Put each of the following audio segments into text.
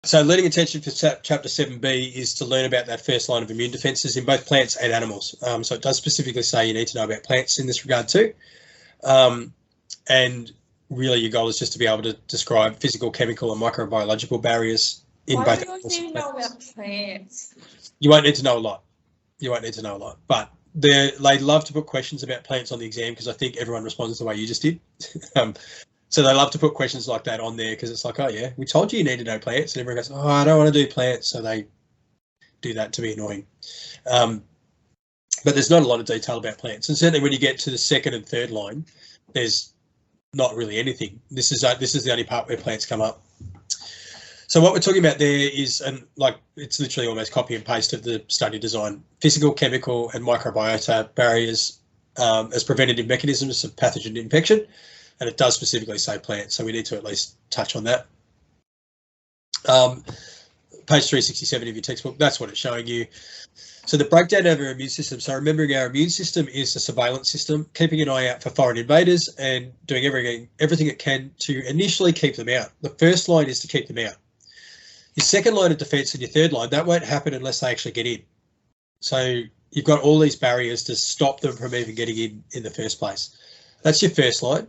So learning intention for chapter 7b is to learn about that first line of immune defences in both plants and animals. So it does specifically say you need to know about plants in this regard too. And really your goal is just to be able to describe physical, chemical and microbiological barriers in both. Why do you need to know about plants? You won't need to know a lot. But they love to put questions about plants on the exam because I think everyone responds the way you just did. So they love to put questions like that on there because it's like, oh yeah, we told you need to know plants, and everyone goes, oh, I don't want to do plants, so they do that to be annoying. But there's not a lot of detail about plants, and certainly when you get to the second and third line, there's not really anything. This is the only part where plants come up. So what we're talking about there is, and like it's literally almost copy and paste of the study design: physical, chemical, and microbiota barriers as preventative mechanisms of pathogen infection. And it does specifically say plants, so we need to at least touch on that. Page 367 of your textbook, that's what it's showing you. So the breakdown of our immune system. So remembering our immune system is a surveillance system, keeping an eye out for foreign invaders and doing everything it can to initially keep them out. The first line is to keep them out. Your second line of defence and your third line, that won't happen unless they actually get in. So you've got all these barriers to stop them from even getting in the first place. That's your first line.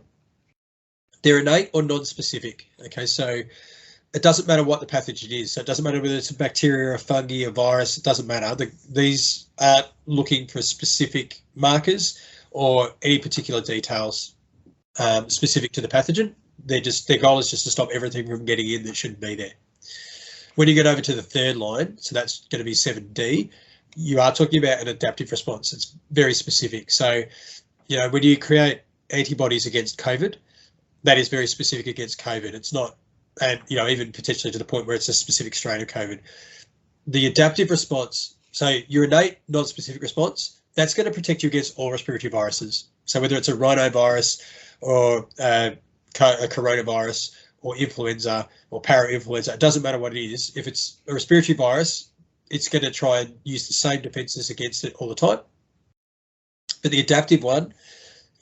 They're innate or non-specific. Okay, so it doesn't matter what the pathogen is. So it doesn't matter whether it's a bacteria, a fungi, a virus. It doesn't matter. These aren't looking for specific markers or any particular details specific to the pathogen. Their goal is just to stop everything from getting in that shouldn't be there. When you get over to the third line, so that's going to be 7D, you are talking about an adaptive response. It's very specific. So, when you create antibodies against COVID, that is very specific against COVID. It's not, and even potentially to the point where it's a specific strain of COVID. The adaptive response, so your innate non-specific response, that's going to protect you against all respiratory viruses. So whether it's a rhinovirus or a coronavirus or influenza or parainfluenza, it doesn't matter what it is. If it's a respiratory virus, it's going to try and use the same defenses against it all the time. But the adaptive one,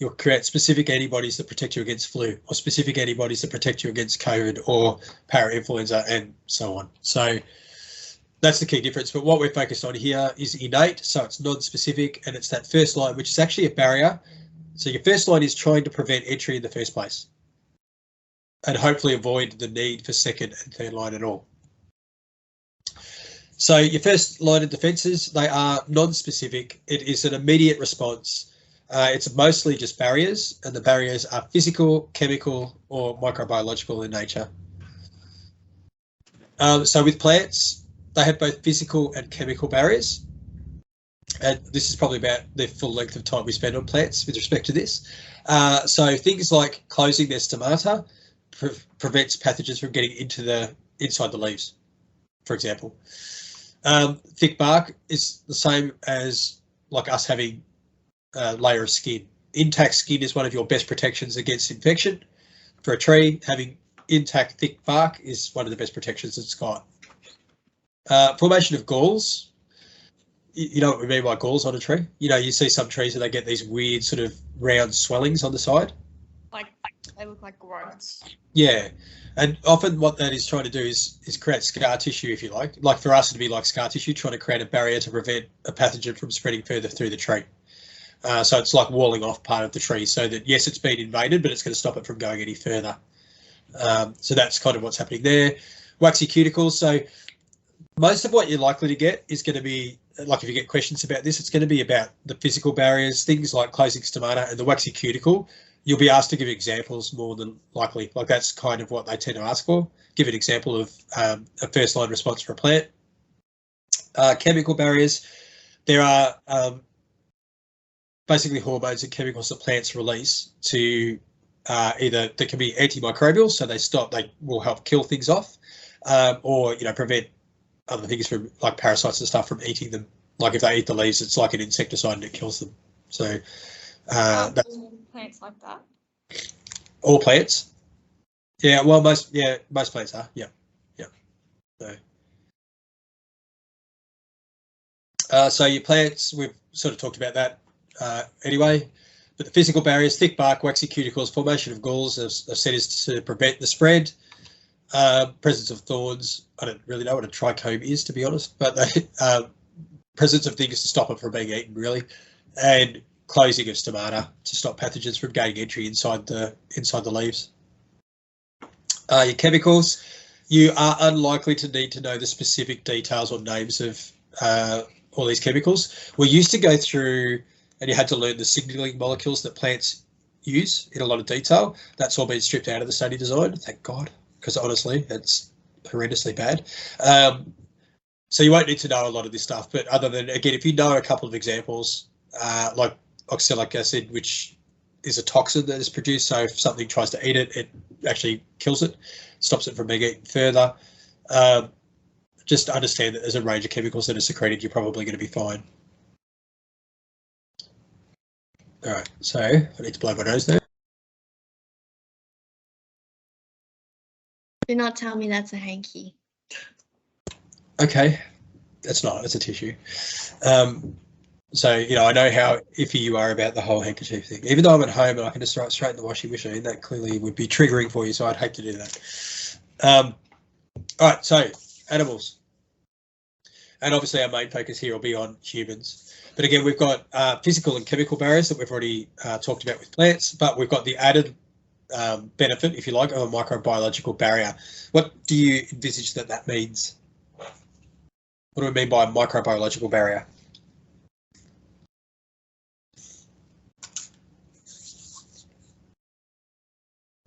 you'll create specific antibodies that protect you against flu, or specific antibodies that protect you against COVID or parainfluenza and so on. So that's the key difference. But what we're focused on here is innate, so it's non-specific, and it's that first line, which is actually a barrier. So your first line is trying to prevent entry in the first place and hopefully avoid the need for second and third line at all. So your first line of defences, they are non-specific. It is an immediate response. It's mostly just barriers, and the barriers are physical, chemical, or microbiological in nature. So with plants, they have both physical and chemical barriers. And this is probably about the full length of time we spend on plants with respect to this. So things like closing their stomata prevents pathogens from getting inside the leaves, for example. Thick bark is the same as like us having layer of skin. Intact skin is one of your best protections against infection. For a tree, having intact thick bark is one of the best protections it's got. Formation of galls. You know what we mean by galls on a tree? You see some trees and they get these weird sort of round swellings on the side. Like they look like growths. Yeah, and often what that is trying to do is create scar tissue, if you like. Like for us, it'd be like scar tissue, trying to create a barrier to prevent a pathogen from spreading further through the tree. So it's like walling off part of the tree so that, yes, it's been invaded, but it's going to stop it from going any further. So that's kind of what's happening there. Waxy cuticles. So most of what you're likely to get is going to be, like if you get questions about this, it's going to be about the physical barriers, things like closing stomata and the waxy cuticle. You'll be asked to give examples more than likely. Like that's kind of what they tend to ask for. Give an example of a first line response for a plant. Chemical barriers. There are basically hormones and chemicals that plants release to either they can be antimicrobial, so they will help kill things off, or prevent other things from like parasites and stuff from eating them. Like if they eat the leaves, it's like an insecticide and it kills them. So that's plants like that. All plants. Yeah, well, most plants are. Yeah. So your plants, we've sort of talked about that anyway. But the physical barriers, thick bark, waxy cuticles, formation of galls, as I said, is to prevent the spread. Presence of thorns. I don't really know what a trichome is, to be honest, but they, presence of things to stop it from being eaten, really, and closing of stomata to stop pathogens from gaining entry inside the leaves. Your chemicals, you are unlikely to need to know the specific details or names of all these chemicals. We used to go through and you had to learn the signaling molecules that plants use in a lot of detail. That's all been stripped out of the study design, thank God, because honestly, it's horrendously bad. So you won't need to know a lot of this stuff, but other than, again, if you know a couple of examples, like oxalic acid, which is a toxin that is produced, so if something tries to eat it, it actually kills it, stops it from being eaten further. Just understand that there's a range of chemicals that are secreted, you're probably going to be fine. All right, so I need to blow my nose there. Do not tell me that's a hanky. Okay, that's not, it's a tissue. So, you know, I know how iffy you are about the whole handkerchief thing. Even though I'm at home and I can just throw it straight in the washing machine, that clearly would be triggering for you, so I'd hate to do that. All right, so animals. And obviously our main focus here will be on humans. But again, we've got physical and chemical barriers that we've already talked about with plants, but we've got the added benefit, if you like, of a microbiological barrier. What do you envisage that means? What do we mean by a microbiological barrier?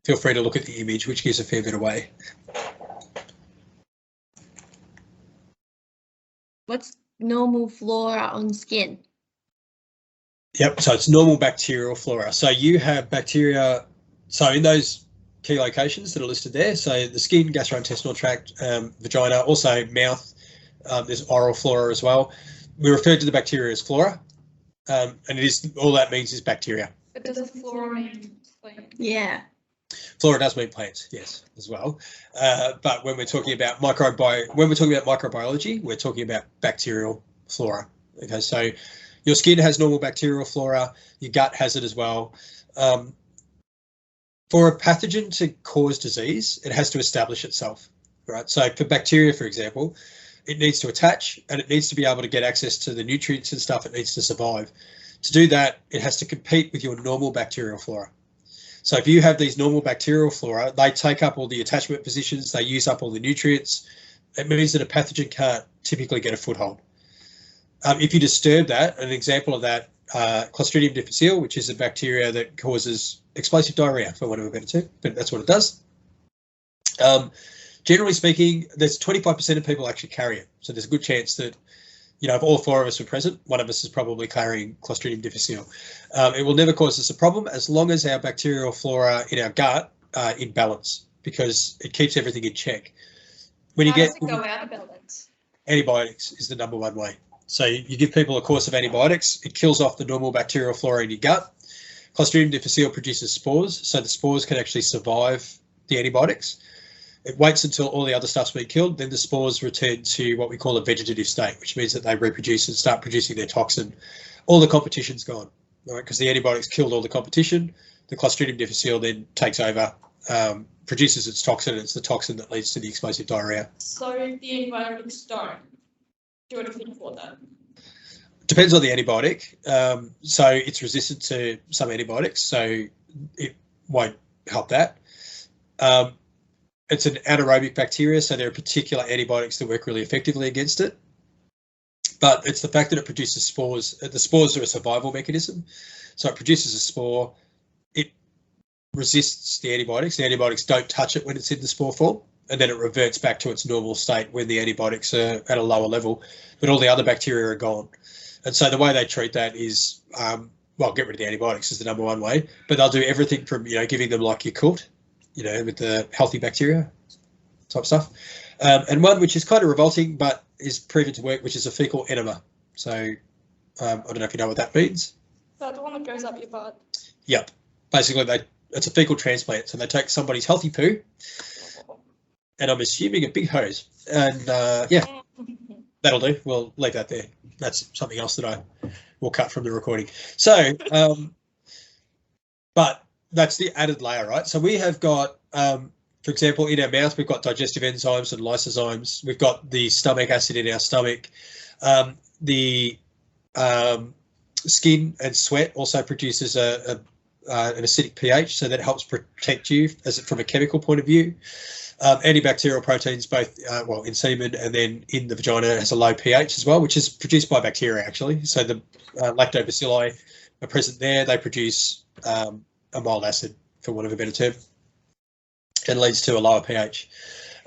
Feel free to look at the image, which gives a fair bit away. What's normal flora on skin? Yep, so it's normal bacterial flora. So you have bacteria, so in those key locations that are listed there, so the skin, gastrointestinal tract, vagina, also mouth, there's oral flora as well. We refer to the bacteria as flora, and it is, all that means is bacteria. But does flora mean plant? Yeah. Flora does mean plants, yes, as well. But when we're talking about microbiology, we're talking about bacterial flora. Okay, so your skin has normal bacterial flora, your gut has it as well. For a pathogen to cause disease, it has to establish itself, right? So for bacteria, for example, it needs to attach and it needs to be able to get access to the nutrients and stuff it needs to survive. To do that, it has to compete with your normal bacterial flora. So if you have these normal bacterial flora, they take up all the attachment positions, they use up all the nutrients. It means that a pathogen can't typically get a foothold. If you disturb that, an example of that, Clostridium difficile, which is a bacteria that causes explosive diarrhea, for want of a better term, but that's what it does. Generally speaking, there's 25% of people actually carry it. So there's a good chance that, you know, if all four of us were present, one of us is probably carrying Clostridium difficile. It will never cause us a problem as long as our bacterial flora in our gut are in balance, because it keeps everything in check. When How you does it go out of balance? antibiotics is the number one way. So you give people a course of antibiotics, it kills off the normal bacterial flora in your gut. Clostridium difficile produces spores, so the spores can actually survive the antibiotics. It waits until all the other stuff's been killed, then the spores return to what we call a vegetative state, which means that they reproduce and start producing their toxin. All the competition's gone, right? Because the antibiotics killed all the competition. The Clostridium difficile then takes over, produces its toxin, and it's the toxin that leads to the explosive diarrhea. So if the antibiotics don't do anything for that? Depends on the antibiotic. So it's resistant to some antibiotics, so it won't help that. It's an anaerobic bacteria, so there are particular antibiotics that work really effectively against it. But it's the fact that it produces spores. The spores are a survival mechanism. So it produces a spore. It resists the antibiotics. The antibiotics don't touch it when it's in the spore form, and then it reverts back to its normal state when the antibiotics are at a lower level, but all the other bacteria are gone. And so the way they treat that is, well, get rid of the antibiotics is the number one way, but they'll do everything from, you know, giving them like Yakult, you know, with the healthy bacteria type stuff. And one which is kind of revolting, but is proven to work, which is a fecal enema. So I don't know if you know what that means. That's the one that goes up your butt. Yep. Basically, it's a fecal transplant. So they take somebody's healthy poo, and I'm assuming a big hose. And yeah, that'll do. We'll leave that there. That's something else that I will cut from the recording. So, but that's the added layer, right? So we have got for example, in our mouth, we've got digestive enzymes and lysozymes. We've got the stomach acid in our stomach. The skin and sweat also produces an acidic pH, so that helps protect you from a chemical point of view. Antibacterial proteins, both in semen and then in the vagina, has a low pH as well, which is produced by bacteria actually. So the lactobacilli are present there. They produce a mild acid, for want of a better term, and leads to a lower pH.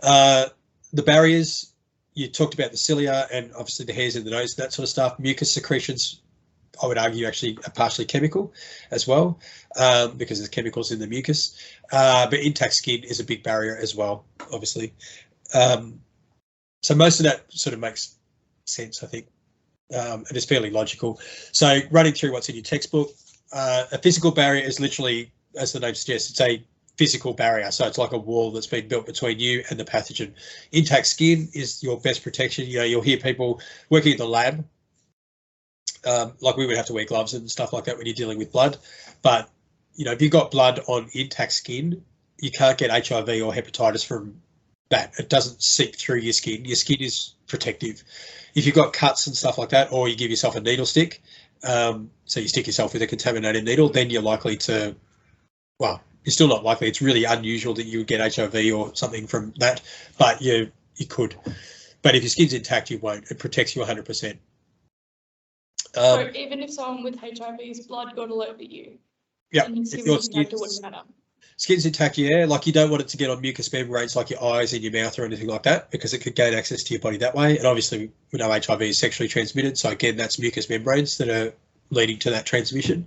The barriers, you talked about the cilia and obviously the hairs in the nose, that sort of stuff. Mucus secretions, I would argue, actually are partially chemical as well, because there's chemicals in the mucus. But intact skin is a big barrier as well, obviously. So most of that sort of makes sense, I think, and it's fairly logical. So running through what's in your textbook, a physical barrier is literally, as the name suggests, it's a physical barrier. So it's like a wall that's been built between you and the pathogen. Intact skin is your best protection. You know, you'll hear people working in the lab, like we would have to wear gloves and stuff like that when you're dealing with blood. But, you know, if you've got blood on intact skin, you can't get HIV or hepatitis from that. It doesn't seep through your skin. Your skin is protective. If you've got cuts and stuff like that, or you give yourself a needle stick, so you stick yourself with a contaminated needle, then you're likely to, well, you're still not likely. It's really unusual that you would get HIV or something from that, but you could. But if your skin's intact, you won't. It protects you 100%. So even if someone with HIV's blood got a little bit you, yeah, if your skin wouldn't matter. Skin's intact, yeah. Like you don't want it to get on mucous membranes like your eyes and your mouth or anything like that, because it could gain access to your body that way. And obviously we know HIV is sexually transmitted, so again, that's mucous membranes that are leading to that transmission.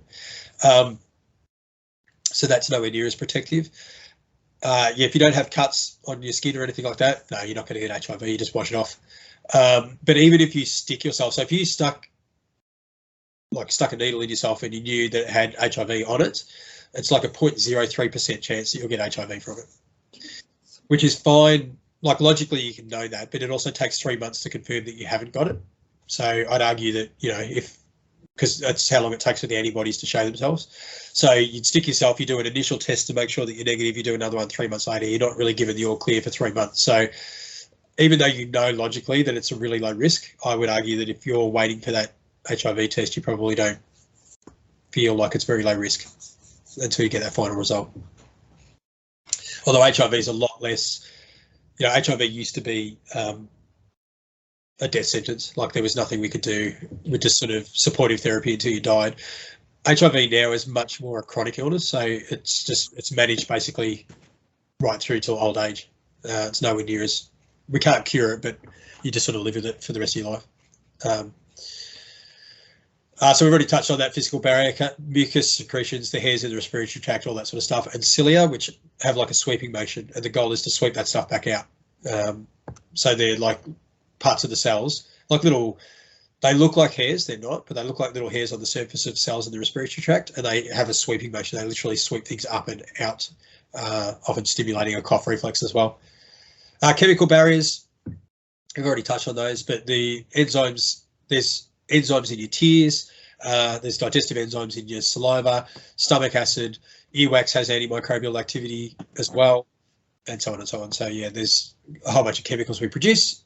So that's nowhere near as protective. Yeah, if you don't have cuts on your skin or anything like that, no, you're not going to get HIV. You just wash it off. But even if you stick yourself, so if you stuck a needle in yourself and you knew that it had HIV on it, it's like a 0.03% chance that you'll get HIV from it, which is fine. Like logically you can know that, but it also takes 3 months to confirm that you haven't got it. So I'd argue that, you know, because that's how long it takes for the antibodies to show themselves. So you'd stick yourself, you do an initial test to make sure that you're negative, you do another one 3 months later, you're not really given the all clear for 3 months. So even though you know logically that it's a really low risk, I would argue that if you're waiting for that HIV test, you probably don't feel like it's very low risk until you get that final result. Although HIV is a lot less, you know, HIV used to be a death sentence. Like there was nothing we could do with just sort of supportive therapy until you died. HIV now is much more a chronic illness, so it's managed basically right through till old age. It's nowhere near as, we can't cure it, but you just sort of live with it for the rest of your life. So we've already touched on that physical barrier, mucus secretions, the hairs in the respiratory tract, all that sort of stuff, and cilia, which have like a sweeping motion, and the goal is to sweep that stuff back out. So they're like parts of the cells, like little, they look like hairs, they're not, but they look like little hairs on the surface of cells in the respiratory tract, and they have a sweeping motion. They literally sweep things up and out, often stimulating a cough reflex as well. Chemical barriers, we've already touched on those, but the enzymes, there's enzymes in your tears, there's digestive enzymes in your saliva, stomach acid, earwax has antimicrobial activity as well, and so on and so on. So yeah, there's a whole bunch of chemicals we produce,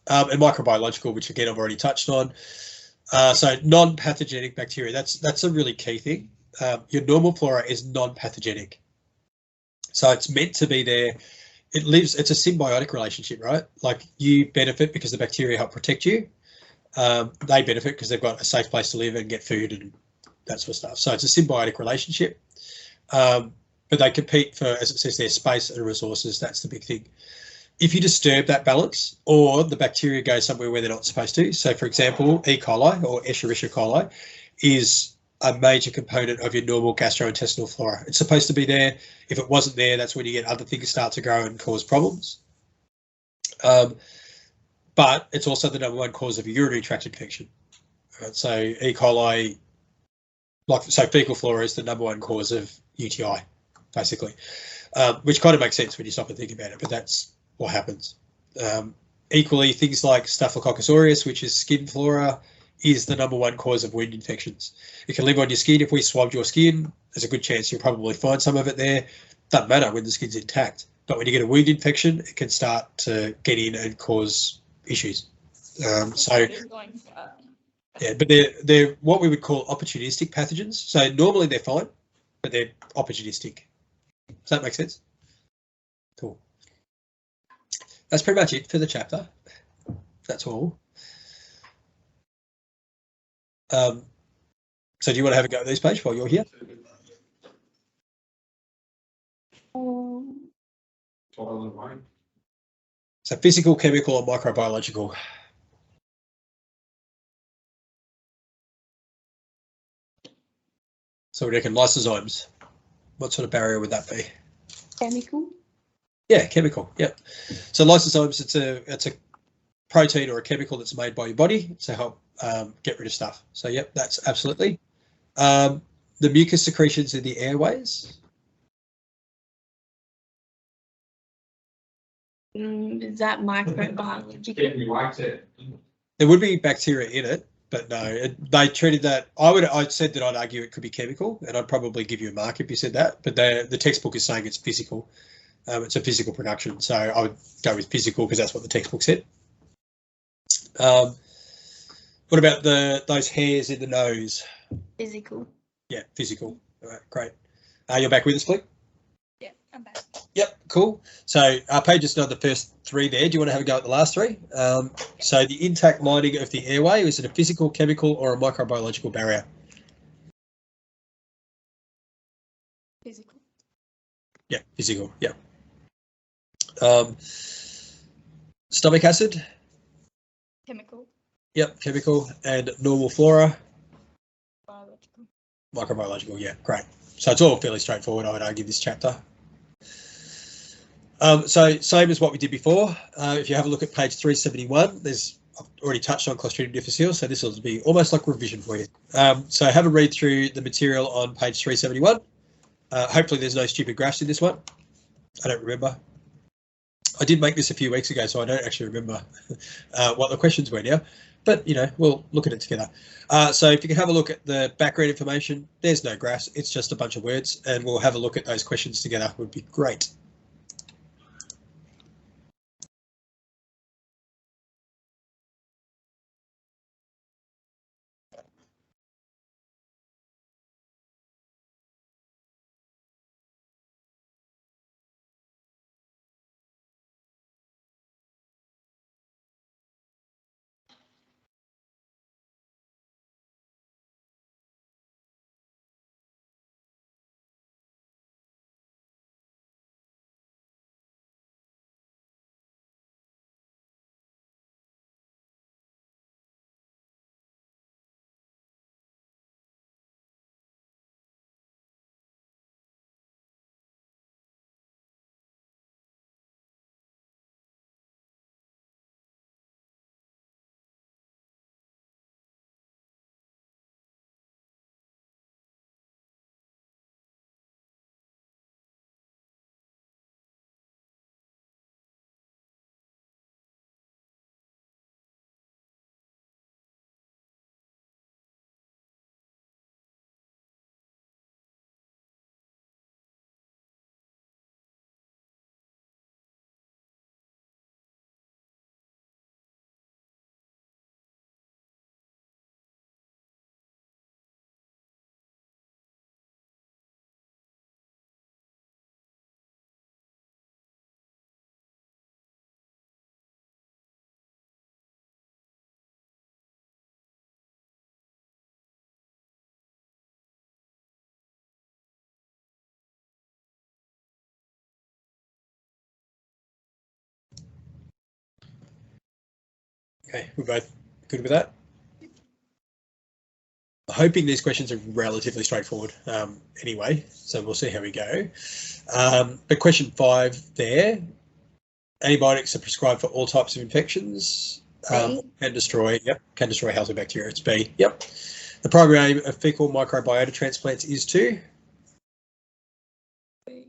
and microbiological, which again I've already touched on. So non-pathogenic bacteria, that's a really key thing. Your normal flora is non-pathogenic, so it's meant to be there. It lives, it's a symbiotic relationship, right? Like you benefit because the bacteria help protect you. They benefit because they've got a safe place to live and get food and that sort of stuff. So it's a symbiotic relationship, but they compete for, as it says there, space and resources. That's the big thing. If you disturb that balance, or the bacteria go somewhere where they're not supposed to, so for example, E. coli or Escherichia coli is a major component of your normal gastrointestinal flora. It's supposed to be there. If it wasn't there, that's when you get other things start to grow and cause problems. But it's also the #1 cause of a urinary tract infection. Right? So E. coli, so fecal flora is the #1 cause of UTI, basically, which kind of makes sense when you stop and think about it, but that's what happens. Equally, things like Staphylococcus aureus, which is skin flora, is the #1 cause of wound infections. It can live on your skin. If we swabbed your skin, there's a good chance you'll probably find some of it there. Doesn't matter when the skin's intact. But when you get a wound infection, it can start to get in and cause issues. Yeah, but they're what we would call opportunistic pathogens. So normally they're fine, but they're opportunistic. Does that make sense? Cool. That's pretty much it for the chapter. That's all. So do you want to have a go at this page while you're here? So physical, chemical, and microbiological. So we reckon lysozymes. What sort of barrier would that be? Chemical. Yeah, chemical. Yep. So lysozymes, it's a protein or a chemical that's made by your body to help get rid of stuff. So yep, that's absolutely. The mucus secretions in the airways. Is that microbiological? There would be bacteria in it, but no, they treated that. I said that I'd argue it could be chemical, and I'd probably give you a mark if you said that. But the textbook is saying it's physical. It's a physical production, so I would go with physical because that's what the textbook said. What about those hairs in the nose? Physical. Yeah, physical. All right, great. You're back with us, Blake? Yeah, I'm back. Yep, cool. So our page is not the first three there. Do you want to have a go at the last three? So the intact lining of the airway, is it a physical, chemical, or a microbiological barrier? Physical. Yeah, physical, yeah. Stomach acid? Chemical. Yep, chemical. And normal flora? Biological. Microbiological, yeah, great. So it's all fairly straightforward, I would argue, this chapter. So same as what we did before. If you have a look at page 371, I've already touched on Clostridium difficile, so this will be almost like revision for you. So have a read through the material on page 371. Hopefully there's no stupid graphs in this one. I don't remember. I did make this a few weeks ago, so I don't actually remember what the questions were now. But, you know, we'll look at it together. So if you can have a look at the background information, there's no graphs. It's just a bunch of words, and we'll have a look at those questions together. Would be great. Okay, we're both good with that. Hoping these questions are relatively straightforward anyway, so we'll see how we go. But question 5 there, antibiotics are prescribed for all types of infections. Can destroy healthy bacteria. It's B. Yep. The primary aim of fecal microbiota transplants is to? B.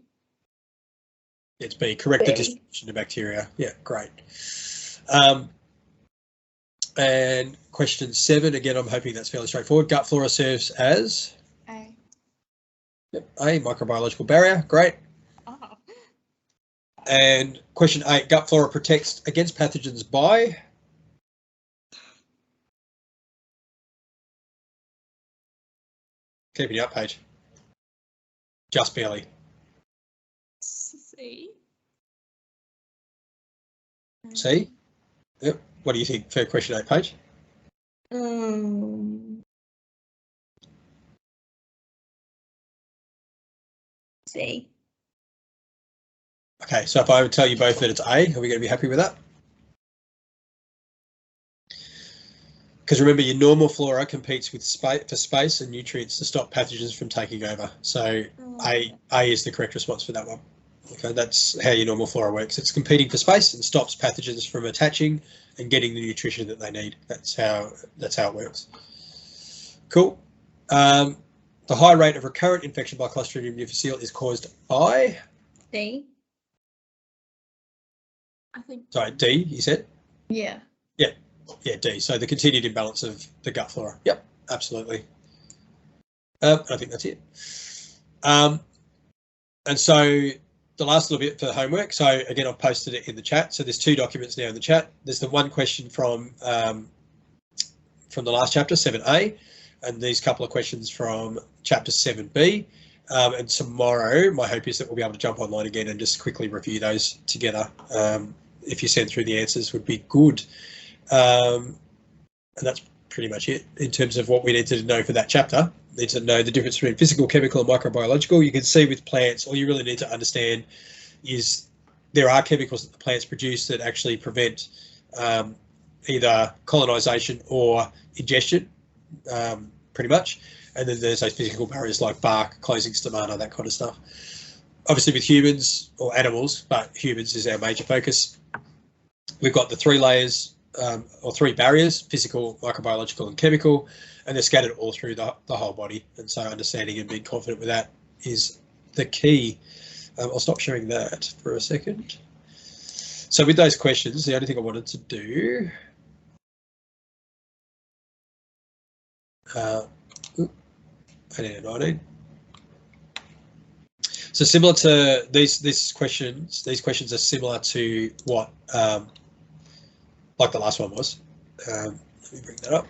It's B. Correct the distribution of bacteria. Yeah, great. And question 7, again, I'm hoping that's fairly straightforward. Gut flora serves as? A. Yep, A, microbiological barrier. Great. Oh. And question 8, gut flora protects against pathogens by? Keeping you up, Paige. Just barely. C. C? Yep. What do you think for question 8, Paige? C. Okay, so if I would tell you both that it's A, are we going to be happy with that? Because remember, your normal flora competes with for space and nutrients to stop pathogens from taking over. So A is the correct response for that one. Okay, that's how your normal flora works. It's competing for space and stops pathogens from attaching and getting the nutrition that they need. That's how it works. Cool. The high rate of recurrent infection by Clostridium difficile is caused by? D. I think. Sorry, D, you said? Yeah. Yeah, D. So the continued imbalance of the gut flora. Yep, absolutely. I think that's it. And so the last little bit for homework. So again, I've posted it in the chat. So there's 2 documents now in the chat. There's the one question from the last chapter, 7A, and these couple of questions from chapter 7B. And tomorrow, my hope is that we'll be able to jump online again and just quickly review those together. If you send through the answers, would be good. And that's pretty much it in terms of what we need to know for that chapter. Need to know the difference between physical, chemical, and microbiological. You can see with plants, all you really need to understand is there are chemicals that the plants produce that actually prevent either colonisation or ingestion, pretty much. And then there's those physical barriers like bark, closing stomata, that kind of stuff. Obviously with humans or animals, but humans is our major focus. We've got the 3 layers or 3 barriers, physical, microbiological and chemical, and they're scattered all through the whole body. And so understanding and being confident with that is the key. I'll stop sharing that for a second. So with those questions, the only thing I wanted to do, 18 and 19. So similar to these questions are similar to what like the last one was. Let me bring that up.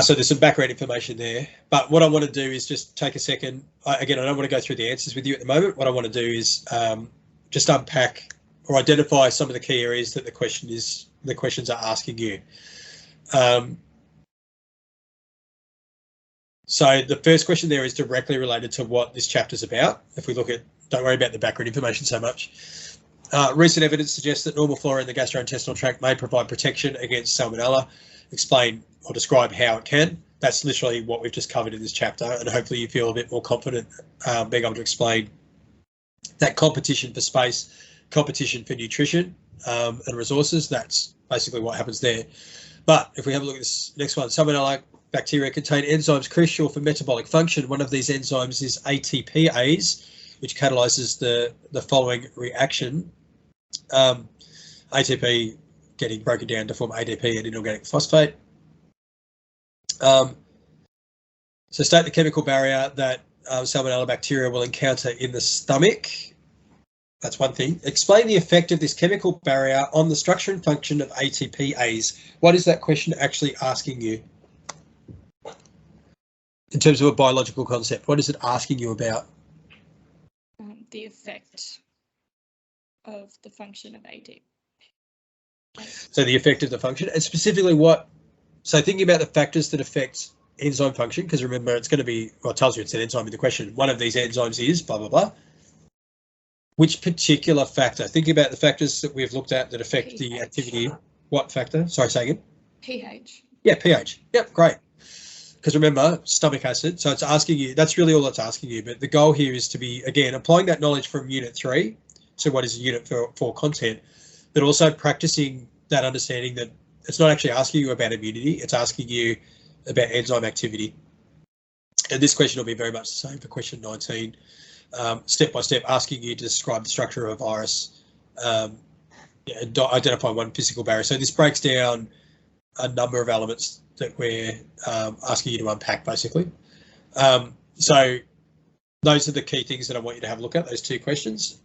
So there's some background information there, but what I want to do is just take a second. Again, I don't want to go through the answers with you at the moment. What I want to do is just unpack or identify some of the key areas that the questions are asking you. So the first question there is directly related to what this chapter is about. If we look at, don't worry about the background information so much. Recent evidence suggests that normal flora in the gastrointestinal tract may provide protection against salmonella. Explain or describe how it can. That's literally what we've just covered in this chapter, and hopefully you feel a bit more confident being able to explain that competition for space, competition for nutrition and resources. That's basically what happens there. But if we have a look at this next one, salmonella bacteria contain enzymes crucial for metabolic function. One of these enzymes is ATPase, which catalyzes the following reaction. ATP getting broken down to form ADP and inorganic phosphate. So state the chemical barrier that salmonella bacteria will encounter in the stomach. That's one thing. Explain the effect of this chemical barrier on the structure and function of ATPase. What is that question actually asking you? In terms of a biological concept, what is it asking you about? The effect of the function of ATP. So the effect of the function, and specifically what, so thinking about the factors that affect enzyme function, because remember it's going to be, well, it tells you it's an enzyme in the question. One of these enzymes is blah, blah, blah. Which particular factor? Thinking about the factors that we've looked at that affect pH. the activity. What factor? Sorry, say again. pH. Yeah, pH. Yep, great. Because remember, stomach acid. So it's asking you, that's really all it's asking you. But the goal here is to be, again, applying that knowledge from Unit 3. So what is a unit for content, but also practicing that understanding that it's not actually asking you about immunity, it's asking you about enzyme activity. And this question will be very much the same for question 19. Step by step, asking you to describe the structure of a virus, identify one physical barrier. So this breaks down a number of elements that we're asking you to unpack, basically. So those are the key things that I want you to have a look at, those two questions.